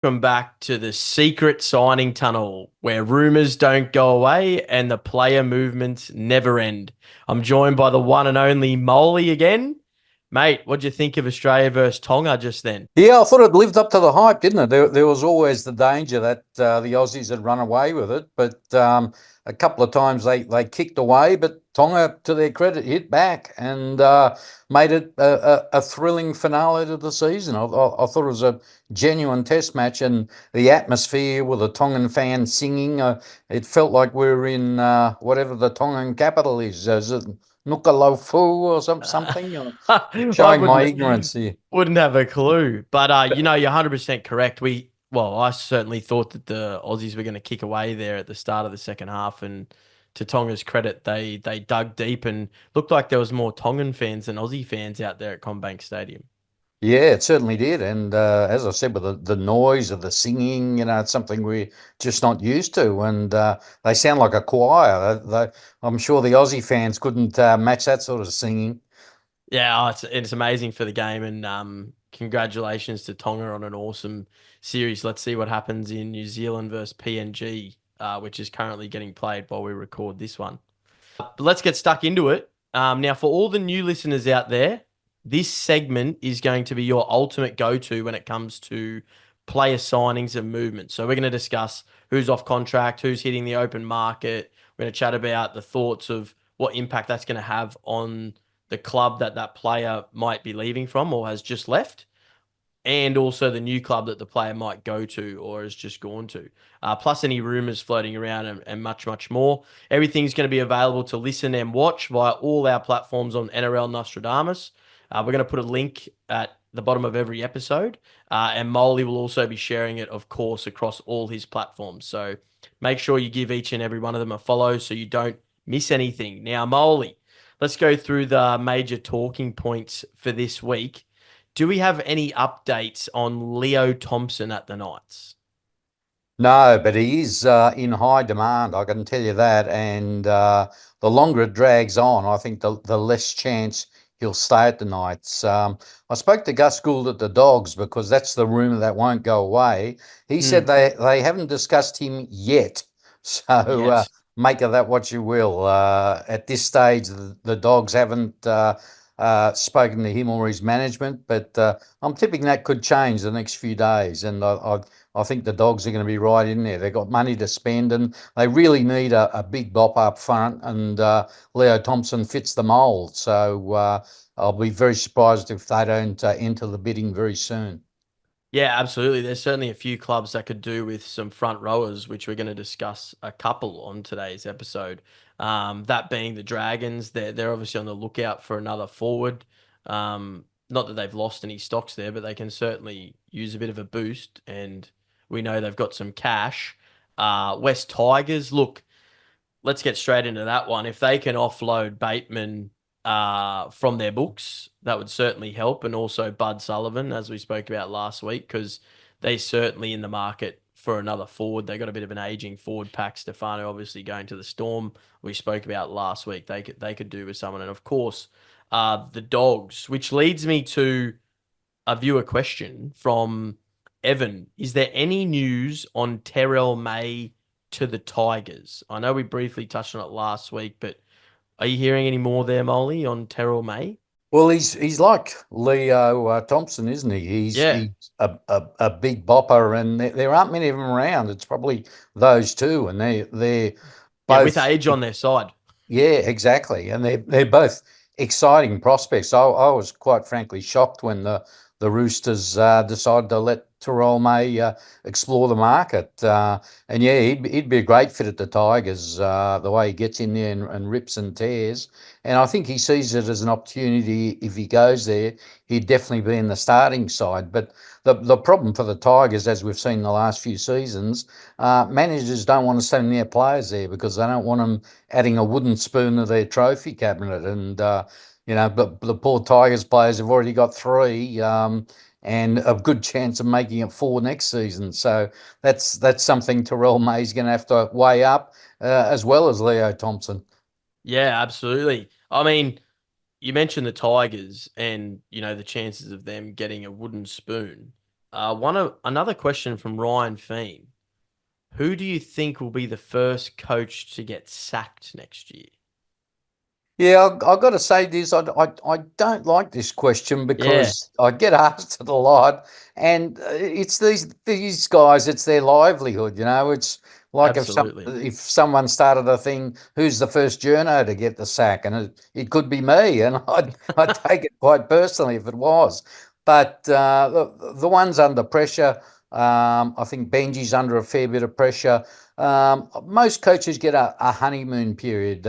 Welcome back to the secret signing tunnel where rumors don't go away and the player movements never end. I'm joined by the one and only Moley again. Mate, what'd you think of Australia versus Tonga just then? Yeah, I thought it lived up to the hype, didn't it? There was always the danger that the Aussies had run away with it, but a couple of times they kicked away, but Tonga, to their credit, hit back and made it a thrilling finale to the season. I thought it was a genuine test match, and the atmosphere with the Tongan fans singing, it felt like we were in whatever the Tongan capital is it Nuku'alofu or something? I Showing my wouldn't ignorance here. wouldn't have a clue. But you're 100% correct. I certainly thought that the Aussies were going to kick away there at the start of the second half, and to Tonga's credit, they dug deep and looked like there was more Tongan fans than Aussie fans out there at CommBank Stadium. Yeah, it certainly did. And as I said, with the noise of the singing, it's something we're just not used to. And they sound like a choir. I'm sure the Aussie fans couldn't match that sort of singing. Yeah, it's amazing for the game, and congratulations to Tonga on an awesome series. Let's see what happens in New Zealand versus PNG, which is currently getting played while we record this one. But let's get stuck into it. Now, for all the new listeners out there, this segment is going to be your ultimate go-to when it comes to player signings and movement. So we're going to discuss who's off contract, who's hitting the open market. We're going to chat about the thoughts of what impact that's going to have on the club that player might be leaving from or has just left, and also the new club that the player might go to or has just gone to, plus any rumors floating around and much, much more. Everything's going to be available to listen and watch via all our platforms on NRL Nostradamus. We're going to put a link at the bottom of every episode, and Moley will also be sharing it, of course, across all his platforms. So make sure you give each and every one of them a follow so you don't miss anything. Now, Moley, let's go through the major talking points for this week. Do we have any updates on Leo Thompson at the Knights? No, but he is in high demand, I can tell you that. And the longer it drags on, I think the less chance he'll stay at the Knights. I spoke to Gus Gould at the Dogs because that's the rumour that won't go away. He said Mm, they haven't discussed him yet. So yet. make of that what you will. At this stage, the Dogs haven't spoken to him or his management, but I'm tipping that could change the next few days. And I think the Dogs are going to be right in there. They've got money to spend, and they really need a big bop up front. And Leo Thompson fits the mould. So I'll be very surprised if they don't enter the bidding very soon. Yeah, absolutely. There's certainly a few clubs that could do with some front rowers, which we're going to discuss a couple on today's episode. That being the Dragons, they're obviously on the lookout for another forward. Not that they've lost any stocks there, but they can certainly use a bit of a boost, and we know they've got some cash. West Tigers, look, let's get straight into that one. If they can offload Bateman from their books, that would certainly help. And also Bud Sullivan, as we spoke about last week, because they're certainly in the market for another forward. They got a bit of an aging forward pack. Stefano obviously going to the Storm. We spoke about last week. They could do with someone. And of course, the Dogs, which leads me to a viewer question from Evan. Is there any news on Terrell May to the Tigers? I know we briefly touched on it last week, but are you hearing any more there, Molly, on Terrell May? Well, he's like Leo Thompson, isn't he? Yeah. He's a big bopper, and there aren't many of them around. It's probably those two, and they're Yeah, with both. age on their side. Yeah, exactly. And they're both exciting prospects. I was quite frankly shocked when the Roosters decided to let Terrell May explore the market. And yeah, he'd be a great fit at the Tigers, the way he gets in there and rips and tears. And I think he sees it as an opportunity. If he goes there, he'd definitely be in the starting side. But the problem for the Tigers, as we've seen the last few seasons, managers don't want to send their players there because they don't want them adding a wooden spoon to their trophy cabinet. And, but the poor Tigers players have already got three and a good chance of making it four next season. So that's something Terrell May's going to have to weigh up as well as Leo Thompson. Yeah, absolutely. I mean, you mentioned the Tigers and, the chances of them getting a wooden spoon. Another question from Ryan Feen. Who do you think will be the first coach to get sacked next year? Yeah, I've got to say this. I don't like this question Yeah, because I get asked it a lot, and it's these guys. It's their livelihood. It's like absolutely. if someone started a thing, who's the first journo to get the sack, and it could be me, and I'd take it quite personally if it was. But the ones under pressure, I think Benji's under a fair bit of pressure. Most coaches get a honeymoon period.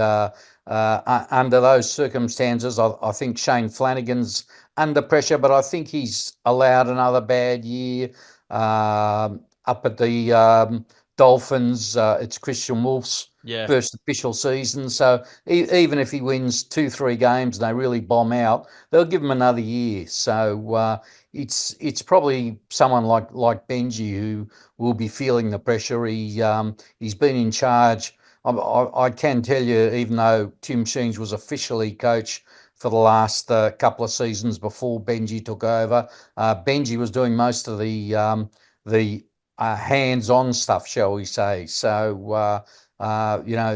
Under those circumstances, I think Shane Flanagan's under pressure, but I think he's allowed another bad year. Up at the Dolphins, it's Christian Wolf's Yeah, first official season. So even if he wins 2, 3 games and they really bomb out, they'll give him another year. So it's probably someone like Benji who will be feeling the pressure. He's been in charge. I can tell you, even though Tim Sheens was officially coach for the last couple of seasons before Benji took over, Benji was doing most of the hands-on stuff, shall we say? So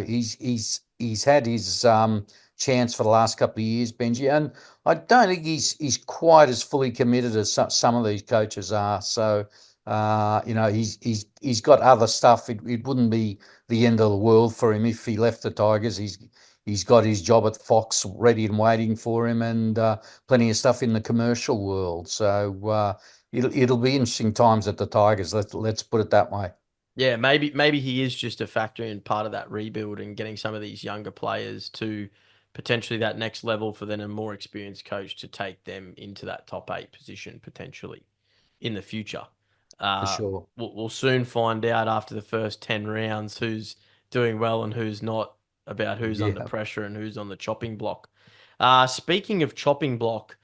he's had his chance for the last couple of years, Benji, and I don't think he's quite as fully committed as some of these coaches are. So he's got other stuff. It wouldn't be the end of the world for him if he left the Tigers. He's got his job at Fox ready and waiting for him, and plenty of stuff in the commercial world. So it'll be interesting times at the Tigers. Let's put it that way. yeah. Maybe he is just a factor in part of that rebuild and getting some of these younger players to potentially that next level for then a more experienced coach to take them into that top eight position potentially in the future. For Uh, sure. we'll soon find out after the first 10 rounds who's doing well and who's not, about who's under Yeah. pressure and who's on the chopping block. Speaking of chopping block,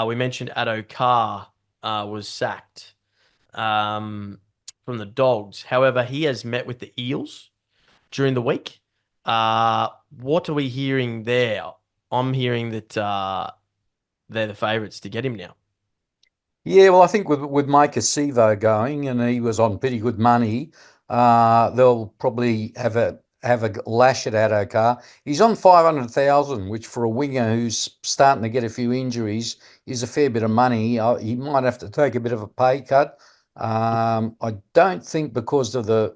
we mentioned Addo Carr was sacked from the Dogs. However, he has met with the Eels during the week. What are we hearing there? I'm hearing that they're the favourites to get him now. Yeah, well, I think with Mike Sivo going, and he was on pretty good money, they'll probably have a lash at Adokar. He's on 500,000, which for a winger who's starting to get a few injuries is a fair bit of money. He might have to take a bit of a pay cut. I don't think because of the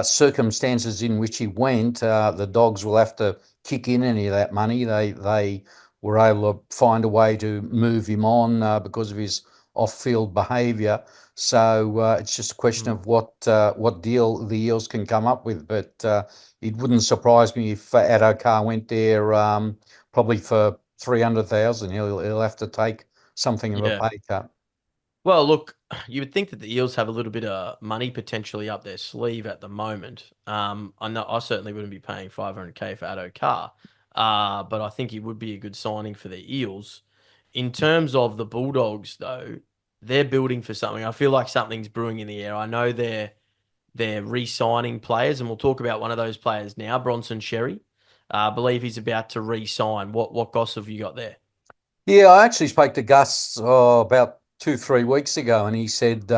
circumstances in which he went, the Dogs will have to kick in any of that money. They were able to find a way to move him on because of his off-field behaviour. So it's just a question Mm. of what deal the Eels can come up with. But it wouldn't surprise me if Adokar went there probably for 300,000. He'll have to take something of a Yeah. pay cut. Well, look, you would think that the Eels have a little bit of money potentially up their sleeve at the moment. I know I certainly wouldn't be paying 500K for Addo Carr, but I think he would be a good signing for the Eels. In terms of the Bulldogs, though, they're building for something. I feel like something's brewing in the air. I know they're re-signing players, and we'll talk about one of those players now, Bronson Sherry. I believe he's about to re-sign. What gossip have you got there? Yeah, I actually spoke to Gus about 2, 3 weeks ago, and he said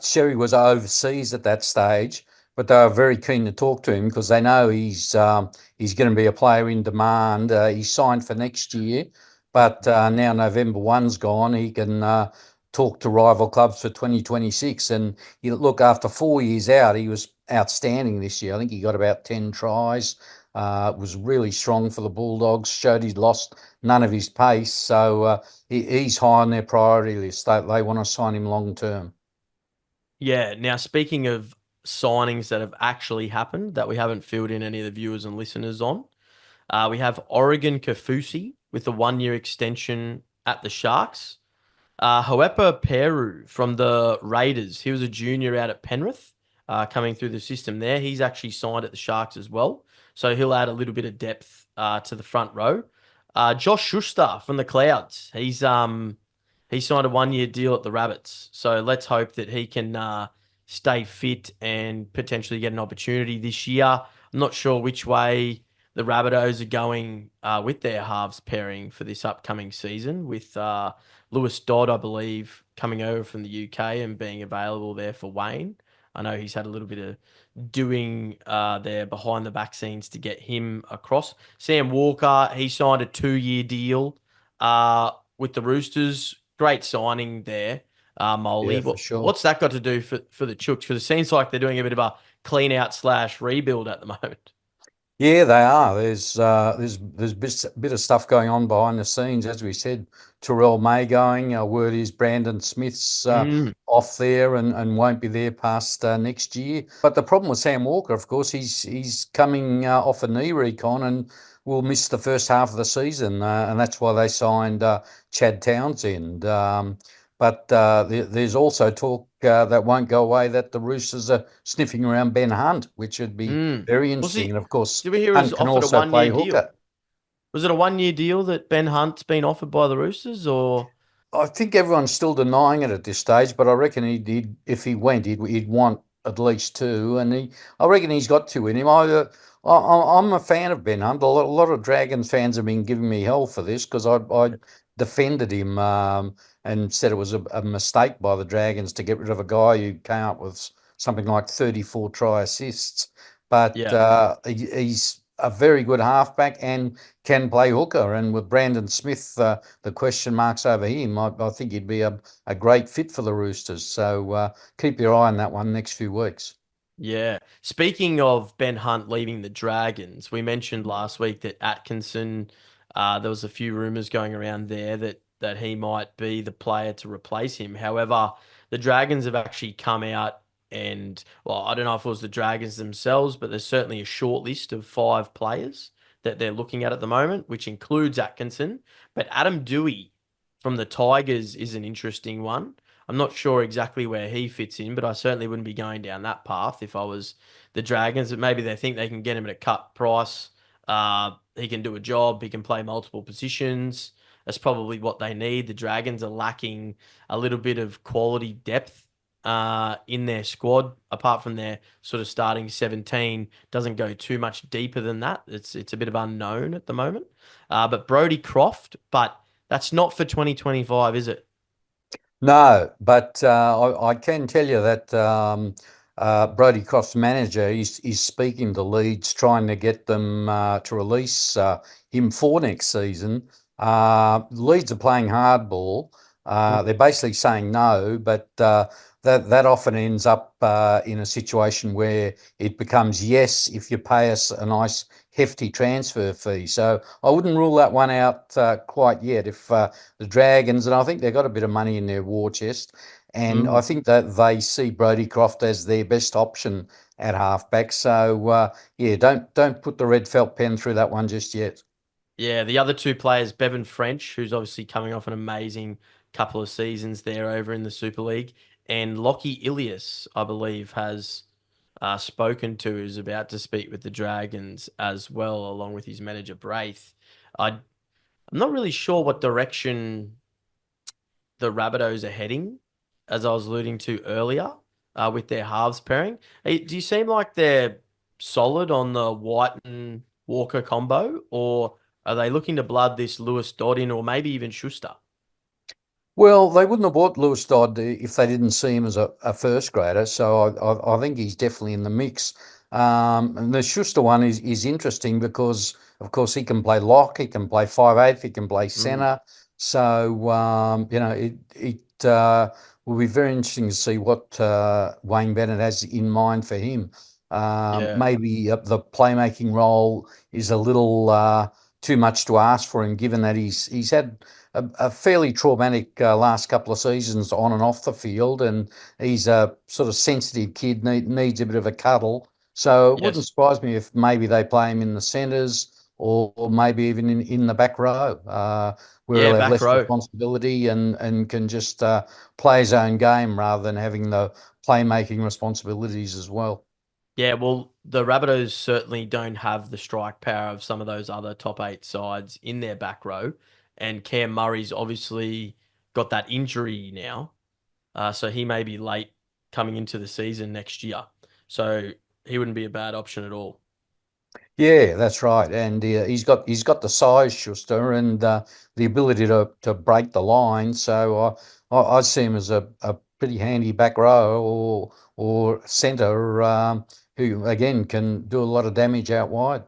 Sherry was overseas at that stage, but they were very keen to talk to him because they know he's going to be a player in demand. He's signed for next year, but now November 1's gone, he can talk to rival clubs for 2026. And look, after 4 years out, he was outstanding this year. I think he got about 10 tries. Was really strong for the Bulldogs. Showed he'd lost none of his pace. So he's high on their priority list. They want to sign him long term. Yeah. Now, speaking of signings that have actually happened that we haven't filled in any of the viewers and listeners on, we have Oregon Kafusi with a 1 year extension at the Sharks. Howepa Peru from the Raiders. He was a junior out at Penrith, coming through the system there. He's actually signed at the Sharks as well. So he'll add a little bit of depth to the front row. Josh Schuster from the Clouds. He signed a 1 year deal at the Rabbits. So let's hope that he can stay fit and potentially get an opportunity this year. I'm not sure which way the Rabbitohs are going with their halves pairing for this upcoming season with Lewis Dodd, I believe, coming over from the UK and being available there for Wayne. I know he's had a little bit of doing there behind the back scenes to get him across. Sam Walker, he signed a 2-year deal with the Roosters. Great signing there, Yeah, Moley. for sure. What's that got to do for the Chooks? Because it seems like they're doing a bit of a clean out slash rebuild at the moment. Yeah, they are. There's bit of stuff going on behind the scenes, as we said. Terrell May going. Word is Brandon Smith's Mm, off there and won't be there past next year. But the problem with Sam Walker, of course, he's coming off a knee recon and will miss the first half of the season, and that's why they signed Chad Townsend. But there's also talk that won't go away that the Roosters are sniffing around Ben Hunt, which would be mm. very Was interesting. he? And of course, Did we hear he was Hunt can offered a also 1 year play deal? hooker. Was it a 1 year deal that Ben Hunt's been offered by the Roosters, or? I think everyone's still denying it at this stage, but I reckon he'd if he went, he'd want at least two, and I reckon he's got two in him. I'm a fan of Ben Hunt. A lot of Dragons fans have been giving me hell for this because I defended him and said it was a mistake by the Dragons to get rid of a guy who came up with something like 34 try assists. But Yeah. he's a very good halfback and can play hooker. And with Brandon Smith, the question marks over him, I think he'd be a great fit for the Roosters. So keep your eye on that one next few weeks. Yeah. Speaking of Ben Hunt leaving the Dragons, we mentioned last week that Atkinson, there was a few rumors going around there that he might be the player to replace him. However, the Dragons have actually come out and, well, I don't know if it was the Dragons themselves, but there's certainly a short list of 5 players that they're looking at the moment, which includes Atkinson. But Adam Dewey from the Tigers is an interesting one. I'm not sure exactly where he fits in, but I certainly wouldn't be going down that path if I was the Dragons. But maybe they think they can get him at a cut price. He can do a job. He can play multiple positions. That's probably what they need. The Dragons are lacking a little bit of quality depth in their squad, apart from their sort of starting 17. Doesn't go too much deeper than that. It's a bit of unknown at the moment. But Brody Croft, but that's not for 2025, is it? No, but I can tell you that Brodie Croft's manager is speaking to Leeds, trying to get them to release him for next season. Leeds are playing hardball. They're basically saying no, but that often ends up in a situation where it becomes yes if you pay us a nice hefty transfer fee. So I wouldn't rule that one out quite yet. If the Dragons, and I think they've got a bit of money in their war chest. And I Mm. think that they see Brodie Croft as their best option at halfback. So yeah, don't put the red felt pen through that one just yet. Yeah, the other 2 players, Bevan French, who's obviously coming off an amazing couple of seasons there over in the Super League, and Lockie Ilias, I believe, has spoken to, is about to speak with the Dragons as well, along with his manager Braith. I'm not really sure what direction the Rabbitohs are heading, as I was alluding to earlier, with their halves pairing. Hey, do you seem like they're solid on the White and Walker combo, or are they looking to blood this Lewis Dodd in, or maybe even Schuster? Well, they wouldn't have bought Lewis Dodd if they didn't see him as a first grader. So I think he's definitely in the mix. And the Schuster one is interesting because, of course, he can play lock, he can play 5'8", he can play Mm, centre. So it will be very interesting to see what Wayne Bennett has in mind for him. yeah. Maybe the playmaking role is a little too much to ask for him, given that he's had a fairly traumatic last couple of seasons on and off the field, and he's a sort of sensitive kid, needs a bit of a cuddle. So it wouldn't Yes. surprise me if maybe they play him in the centres or maybe even in the back row, where Yeah, he'll have back less row. responsibility and can just play his own game rather than having the playmaking responsibilities as well. Yeah, well, the Rabbitohs certainly don't have the strike power of some of those other top 8 sides in their back row. And Cam Murray's obviously got that injury now. So he may be late coming into the season next year. So he wouldn't be a bad option at all. Yeah, that's right, and he's got the size, Schuster, and the ability to break the line. So I see him as a pretty handy back row or centre who again can do a lot of damage out wide.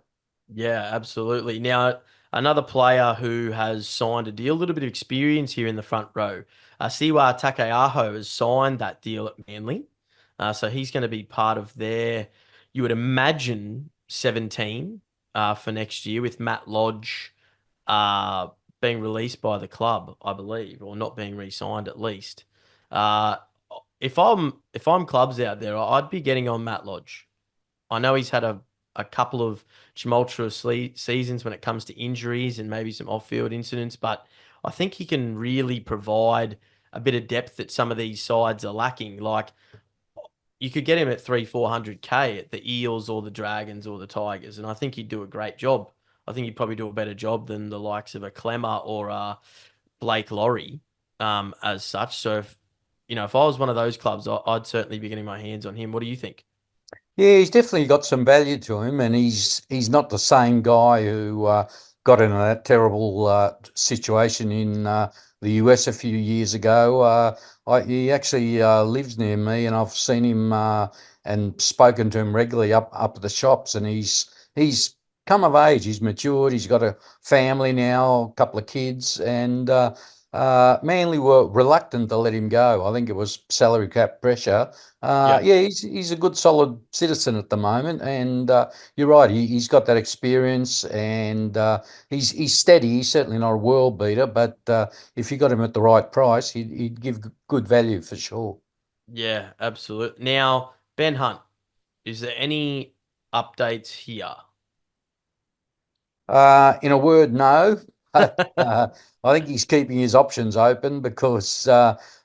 Yeah, absolutely. Now, another player who has signed a deal, a little bit of experience here in the front row. Siwa Takeaho has signed that deal at Manly. So he's going to be part of their, you would imagine, 17 for next year with Matt Lodge uh, being released by the club, I believe, or not being re-signed at least. Uh, if I'm clubs out there, I'd be getting on Matt Lodge. I know he's had a couple of tumultuous seasons when it comes to injuries and maybe some off-field incidents, but I think he can really provide a bit of depth that some of these sides are lacking. Like you could get him at 300-400K at the Eels or the Dragons or the Tigers, and I think he'd do a great job. I think he'd probably do a better job than the likes of a Clemmer or a Blake Laurie, as such. So if I was one of those clubs, I'd certainly be getting my hands on him. What do you think? Yeah, he's definitely got some value to him, and he's not the same guy who got in that terrible situation in the US a few years ago. He actually lives near me, and I've seen him and spoken to him regularly up at the shops, and he's come of age. He's matured. He's got a family now, a couple of kids, and Manly were reluctant to let him go. I think it was salary cap pressure. Yep. Yeah, he's a good, solid citizen at the moment, and you're right. He's got that experience, and he's steady. He's certainly not a world beater, but if you got him at the right price, he'd give good value for sure. Yeah, absolutely. Now, Ben Hunt, is there any updates here? In a word, no. But I think he's keeping his options open because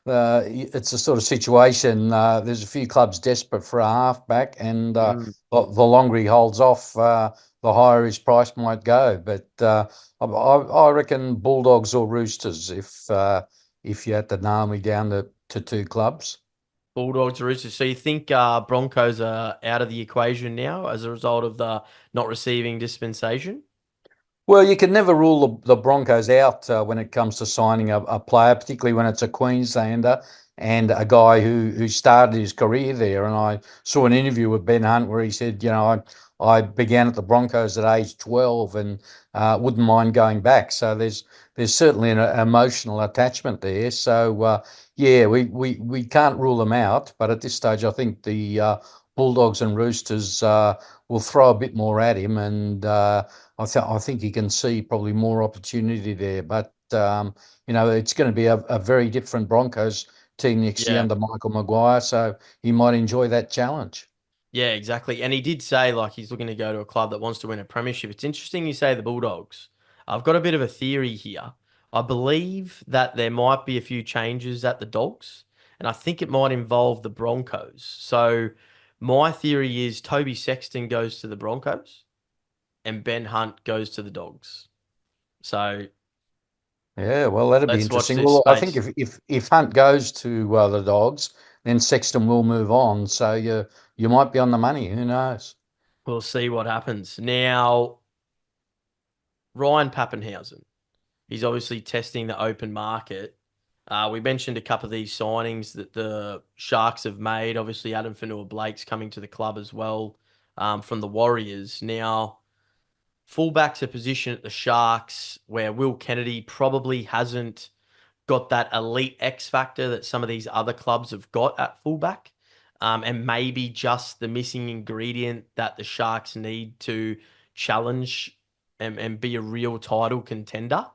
it's a sort of situation. There's a few clubs desperate for a halfback, and Mm. the longer he holds off, the higher his price might go. But I reckon Bulldogs or Roosters if you had to nail me down to two clubs. Bulldogs, Roosters. So you think Broncos are out of the equation now as a result of the not receiving dispensation? Well, you can never rule the Broncos out when it comes to signing a player, particularly when it's a Queenslander and a guy who started his career there. And I saw an interview with Ben Hunt where he said, I began at the Broncos at age 12 and wouldn't mind going back. So there's certainly an emotional attachment there. So yeah, we can't rule them out, but at this stage, I think the Bulldogs and Roosters will throw a bit more at him and. I think you can see probably more opportunity there. But it's going to be a very different Broncos team next year Yeah. under Michael Maguire, so he might enjoy that challenge. Yeah, exactly. And he did say like he's looking to go to a club that wants to win a premiership. It's interesting you say the Bulldogs. I've got a bit of a theory here. I believe that there might be a few changes at the Dogs, and I think it might involve the Broncos. So my theory is Toby Sexton goes to the Broncos and Ben Hunt goes to the Dogs. So Yeah, well, that'd be let's watch interesting. this Well, I think space. if Hunt goes to the Dogs, then Sexton will move on. So you might be on the money. Who knows? We'll see what happens. Now, Ryan Pappenhausen. He's obviously testing the open market. We mentioned a couple of these signings that the Sharks have made. Obviously, Adam Fanua-Blake's coming to the club as well from the Warriors. Now, fullback's a position at the Sharks where Will Kennedy probably hasn't got that elite X factor that some of these other clubs have got at fullback. And maybe just the missing ingredient that the Sharks need to challenge and be a real title contender.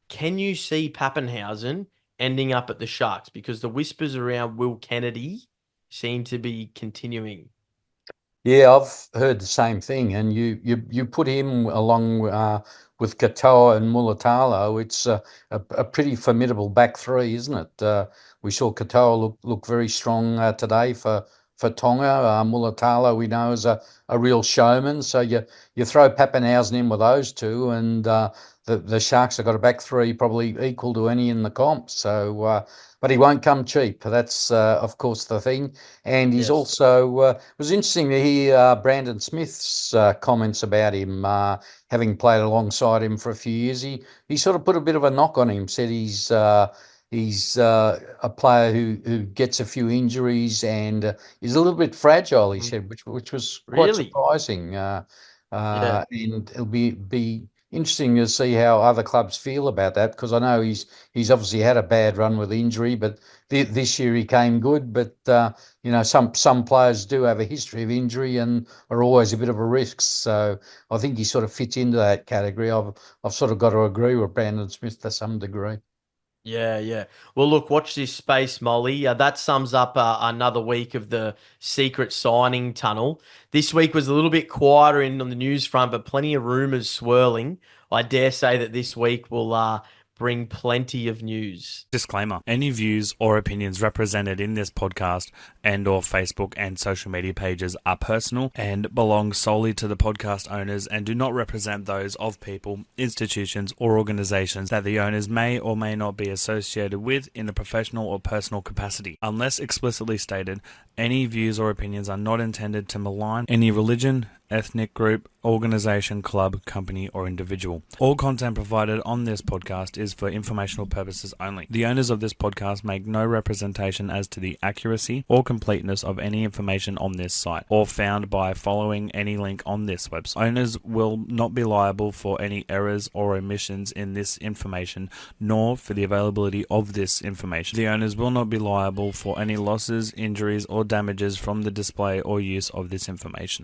Can you see Pappenhausen ending up at the Sharks? Because the whispers around Will Kennedy seem to be continuing. Yeah, I've heard the same thing, and you put him along with Katoa and Mulatalo. It's a pretty formidable back three, isn't it? We saw Katoa look very strong today for Tonga. Mulatalo we know is a real showman. So you throw Pappenhausen in with those two, and the Sharks have got a back three probably equal to any in the comp. So, but he won't come cheap. That's of course the thing. And he's Yes. also it was interesting to hear Brandon Smith's comments about him having played alongside him for a few years. He sort of put a bit of a knock on him. Said he's a player who gets a few injuries and is a little bit fragile. He Mhm. said, which was quite Really? surprising. Yeah. And it'll be interesting to see how other clubs feel about that, because I know he's obviously had a bad run with injury, but this year he came good. But some players do have a history of injury and are always a bit of a risk. So I think he sort of fits into that category. I've sort of got to agree with Brandon Smith to some degree. Yeah, yeah. Well, look, watch this space, Molly. That sums up another week of the secret signing tunnel. This week was a little bit quieter on the news front, but plenty of rumours swirling. I dare say that this week will bring plenty of news. Disclaimer: any views or opinions represented in this podcast and or Facebook and social media pages are personal and belong solely to the podcast owners and do not represent those of people, institutions or organizations that the owners may or may not be associated with in a professional or personal capacity. Unless explicitly stated, any views or opinions are not intended to malign any religion, ethnic group, organization, club, company, or individual. All content provided on this podcast is for informational purposes only. The owners of this podcast make no representation as to the accuracy or completeness of any information on this site or found by following any link on this website. Owners will not be liable for any errors or omissions in this information, nor for the availability of this information. The owners will not be liable for any losses, injuries, or damages from the display or use of this information.